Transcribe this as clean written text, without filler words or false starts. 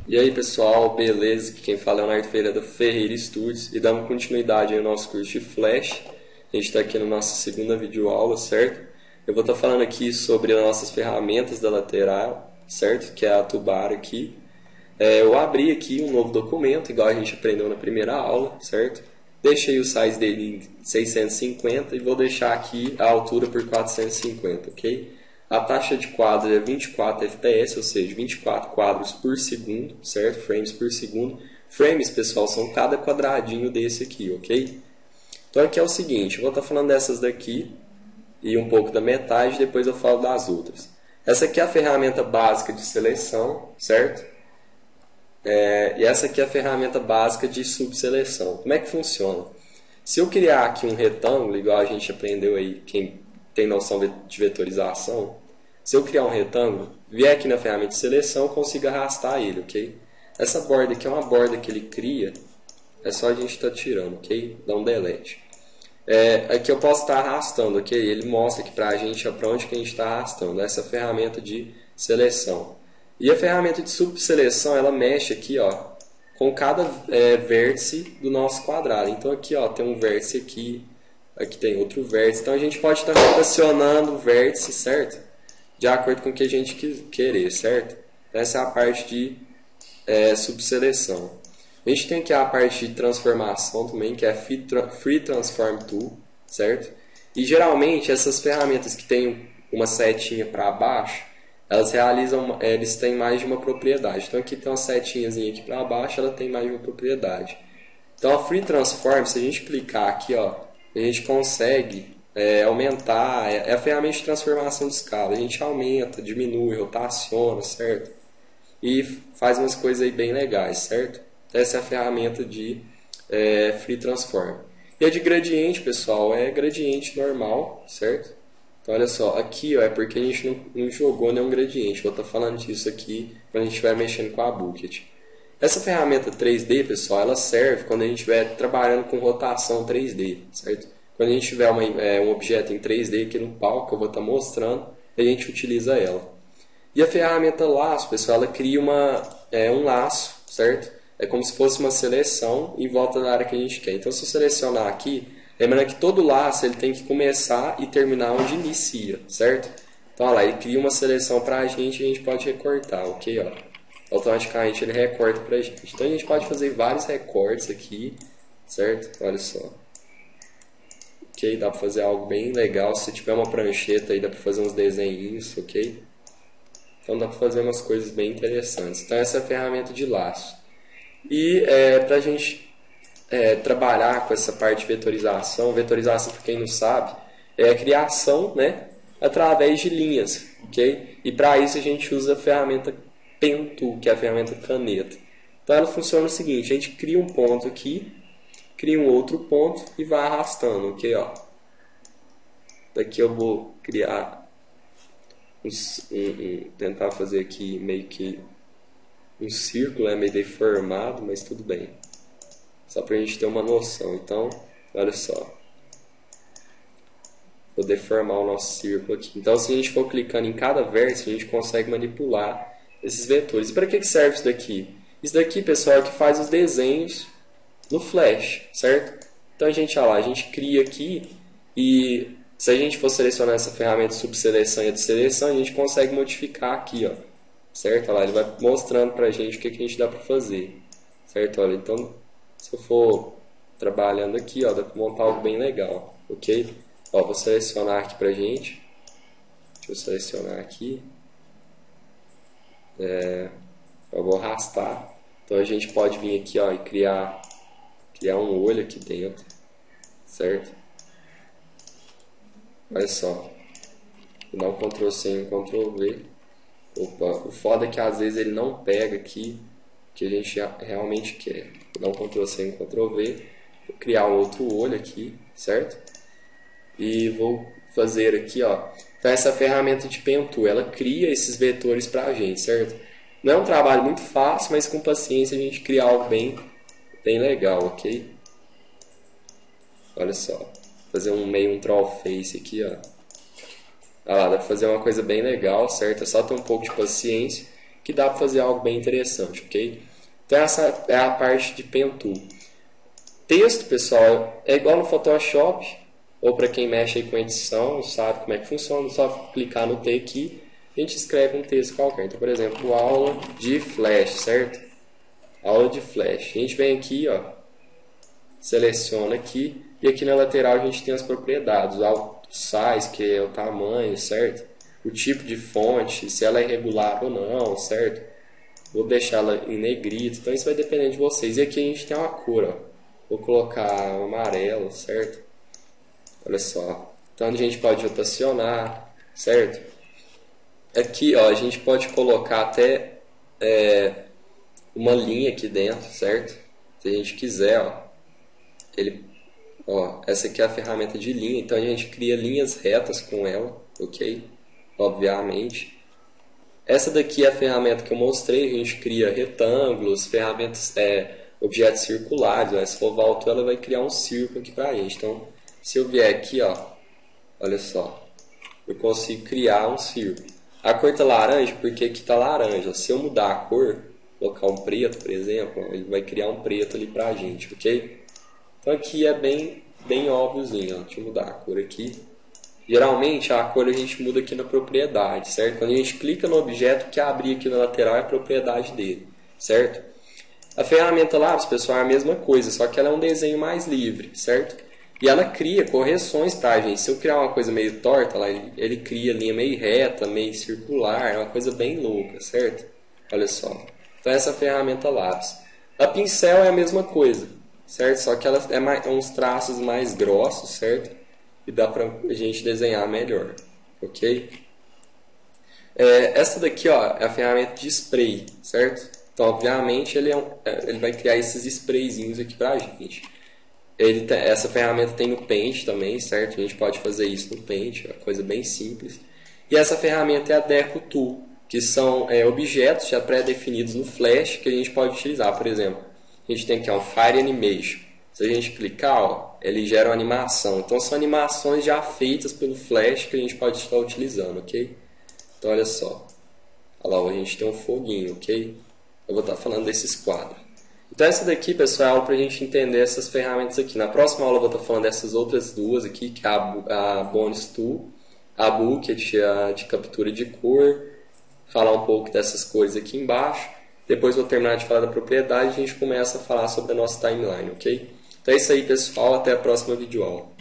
E aí pessoal, beleza? Aqui quem fala é o Leonardo Ferreira da Ferreira Studios e dando continuidade ao nosso curso de Flash. A gente está aqui na nossa segunda videoaula, certo? Eu vou estar falando aqui sobre as nossas ferramentas da lateral, certo? Que é a Tubar aqui. Eu abri aqui um novo documento, igual a gente aprendeu na primeira aula, certo? Deixei o size dele em 650 e vou deixar aqui a altura por 450, ok? A taxa de quadros é 24 fps, ou seja, 24 quadros por segundo, certo? Frames por segundo. Frames, pessoal, são cada quadradinho desse aqui, ok? Então aqui é o seguinte, eu vou estar falando dessas daqui e um pouco da metade, depois eu falo das outras. Essa aqui é a ferramenta básica de seleção, certo? E essa aqui é a ferramenta básica de subseleção. Como é que funciona? Se eu criar aqui um retângulo, igual a gente aprendeu aí, quem tem noção de vetorização, se eu criar um retângulo, vier aqui na ferramenta de seleção, eu consigo arrastar ele, ok? Essa borda aqui é uma borda que ele cria, é só a gente estar tirando, ok? Dá um delete. Aqui eu posso estar arrastando, ok? Ele mostra aqui pra gente para onde que a gente está arrastando, essa ferramenta de seleção. E a ferramenta de subseleção, ela mexe aqui, ó, com cada vértice do nosso quadrado. Então aqui, ó, tem um vértice aqui, aqui tem outro vértice. Então a gente pode estar rotacionando o vértice, certo? De acordo com o que a gente querer, certo? Essa é a parte de subseleção. A gente tem aqui a parte de transformação também, que é Free Transform Tool, certo? E geralmente essas ferramentas que tem uma setinha para baixo, eles têm mais de uma propriedade. Então aqui tem uma setinhazinha aqui para baixo, ela tem mais de uma propriedade. Então a Free Transform, se a gente clicar aqui, ó, a gente consegue aumentar, é a ferramenta de transformação de escala. A gente aumenta, diminui, rotaciona, certo? E faz umas coisas aí bem legais, certo? Essa é a ferramenta de Free Transform. E a de gradiente, pessoal, é gradiente normal, certo? Então olha só, aqui ó, é porque a gente não jogou nenhum gradiente. Vou estar falando disso aqui quando a gente estiver mexendo com a Bucket. Essa ferramenta 3D, pessoal, ela serve quando a gente estiver trabalhando com rotação 3D, certo? Quando a gente tiver um objeto em 3D aqui no palco, eu vou estar mostrando, a gente utiliza ela. E a ferramenta laço, pessoal, ela cria um laço, certo? É como se fosse uma seleção em volta da área que a gente quer. Então, se eu selecionar aqui, lembrando que todo laço ele tem que começar e terminar onde inicia, certo? Então, olha lá, ele cria uma seleção para a gente pode recortar, ok? Ó, automaticamente ele recorta para a gente. Então, a gente pode fazer vários recortes aqui, certo? Olha só. Ok, dá para fazer algo bem legal. Se tiver uma prancheta aí, dá para fazer uns desenhos, ok? Então, dá para fazer umas coisas bem interessantes. Então, essa é a ferramenta de laço. E para a gente trabalhar com essa parte de vetorização, para quem não sabe, é a criação, né, através de linhas, ok? E para isso a gente usa a ferramenta Pen Tool, que é a ferramenta caneta. Então ela funciona o seguinte, a gente cria um ponto aqui, cria um outro ponto e vai arrastando, ok? Ó. Daqui eu vou criar, tentar fazer aqui meio que um círculo, é meio deformado, mas tudo bem. Só para a gente ter uma noção. Então, olha só. Vou deformar o nosso círculo aqui. Então, se a gente for clicando em cada vértice, a gente consegue manipular esses vetores. E para que serve isso daqui? Isso daqui, pessoal, é que faz os desenhos no Flash, certo? Então, a gente cria aqui e se a gente for selecionar essa ferramenta de subseleção e de seleção, a gente consegue modificar aqui, ó. Certo? Olha lá, ele vai mostrando pra gente o que a gente dá para fazer. Certo? Olha, então, se eu for trabalhando aqui, ó, dá para montar algo bem legal. Ok? Ó, vou selecionar aqui pra gente. Deixa eu selecionar aqui. Eu vou arrastar. Então a gente pode vir aqui, ó, e criar um olho aqui dentro. Certo? Olha só. Vou dar um Ctrl+C e um Ctrl+V. Opa, o foda é que às vezes ele não pega aqui o que a gente realmente quer. Vou dar um Ctrl+C e um Ctrl+V. Vou criar um outro olho aqui, certo? E vou fazer aqui, ó. Então essa ferramenta de Pen Tool, ela cria esses vetores pra gente, certo? Não é um trabalho muito fácil, mas com paciência a gente cria algo bem legal, ok? Olha só. Fazer um troll face aqui, ó. Olha lá, dá pra fazer uma coisa bem legal, certo? É só ter um pouco de paciência. que dá para fazer algo bem interessante, ok? Então essa é a parte de Pen Tool. Texto, pessoal, é igual no Photoshop, ou para quem mexe aí com edição, sabe como é que funciona, só clicar no T aqui, a gente escreve um texto qualquer. Então, por exemplo, aula de Flash, certo? Aula de Flash. A gente vem aqui, ó, seleciona aqui, e aqui na lateral a gente tem as propriedades, o size, que é o tamanho, certo? O tipo de fonte, se ela é regular ou não, certo? Vou deixar ela em negrito, então isso vai depender de vocês. E aqui a gente tem uma cor, ó. Vou colocar um amarelo, certo? Olha só. Então a gente pode rotacionar, certo? Aqui, ó, a gente pode colocar até uma linha aqui dentro, certo? Se a gente quiser, ó, essa aqui é a ferramenta de linha, então a gente cria linhas retas com ela, ok? Obviamente. Essa daqui é a ferramenta que eu mostrei, a gente cria retângulos, ferramentas, objetos circulares, né? Se for volta, ela vai criar um círculo aqui pra gente. Então, se eu vier aqui, ó, olha só, eu consigo criar um círculo. A cor está laranja porque aqui está laranja. Se eu mudar a cor, colocar um preto, por exemplo, ele vai criar um preto ali pra gente, ok? Então aqui é bem óbviozinho, ó. Deixa eu mudar a cor aqui. Geralmente a cor a gente muda aqui na propriedade, certo? Quando a gente clica no objeto, o que abrir aqui na lateral é a propriedade dele, certo? A ferramenta Lápis, pessoal, é a mesma coisa, só que ela é um desenho mais livre, certo? E ela cria correções pra gente. Se eu criar uma coisa meio torta, lá, ele cria linha meio reta, meio circular, é uma coisa bem louca, certo? Olha só. Então essa é a ferramenta Lápis. A pincel é a mesma coisa, certo? Só que ela é uns traços mais grossos, certo? E dá pra gente desenhar melhor, ok? Essa daqui, ó, é a ferramenta de spray, certo? Então, obviamente, ele vai criar esses sprayzinhos aqui pra gente. Essa ferramenta tem no Paint também, certo? A gente pode fazer isso no Paint, é uma coisa bem simples. E essa ferramenta é a Deco Tool, que são objetos já pré-definidos no Flash que a gente pode utilizar. Por exemplo, a gente tem aqui um Fire Animation. Se a gente clicar, ó, ele gera uma animação. Então são animações já feitas pelo Flash que a gente pode estar utilizando, ok? Então olha só. Olha lá, a gente tem um foguinho, ok? Eu vou estar falando desses quadros. Então essa daqui, pessoal, é aula para a gente entender essas ferramentas aqui. Na próxima aula eu vou estar falando dessas outras duas aqui, que é a Bones Tool, a Bucket, de captura de cor, falar um pouco dessas cores aqui embaixo. Depois vou terminar de falar da propriedade e a gente começa a falar sobre a nossa timeline, ok? Então é isso aí, pessoal. Até a próxima videoaula.